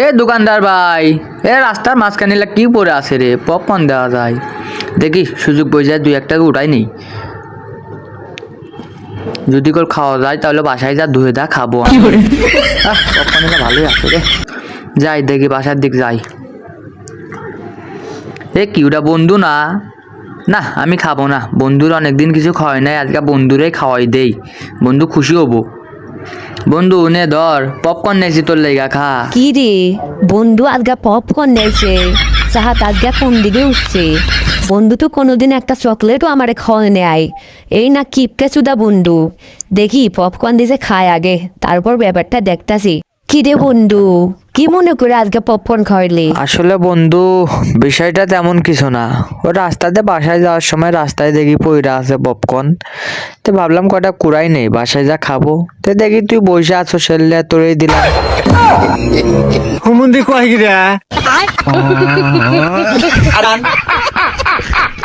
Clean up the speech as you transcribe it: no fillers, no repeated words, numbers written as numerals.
এ দোকানদার ভাই, এ রাস্তার মাঝখানে কি পড়ে আছে রে? পপকর্ন দেওয়া যায়, দেখি সুযোগ বই যায়, দুই একটা উঠাই নেই। যদি করে খাওয়া যায় তাহলে বাসায় যা ধুয়ে দা খাবো। পপকর্নটা ভালোই আছে রে, যাই দেখি বাসার দিক যাই। এ কি ওটা বন্ধু না? না আমি খাবো না, বন্ধুর অনেকদিন কিছু খাওয়াই নাই, আজকে বন্ধুরাই খাওয়াই দেই, বন্ধু খুশি হবো। বন্ধু নে ধর পপকর্ন নেছি তোর লেগা, খা। কি রে বন্ধু, আজকে পপকর্ন নেছে? চাহাত আজকে কোন দিকে উঠছে? বন্ধু তো কোনোদিন একটা চকলেটও আমারে খাওয়ায় নেয়। এই না কিপকে চুদা বন্ধু। দেখি পপকর্ন দিছে খায় আগে, তারপর ব্যাপারটা দেখতাছি। কি রে বন্ধু, কি মনে করে আজকে পপকর্ন খাওয়াইলি? আসলে বন্ধু বিষয়টা তেমন কিছু না, ও রাস্তাতে বাসায় যাওয়ার সময় রাস্তায় দেখি পইরা আছে পপকর্ন, তো ভাবলাম কটা কুড়াই নেই, বাসায় যা খাবো। তো দেখি তুই বসে আছো, সেললে তোরেই দিলাম। হুমুন্দি কয় গিরা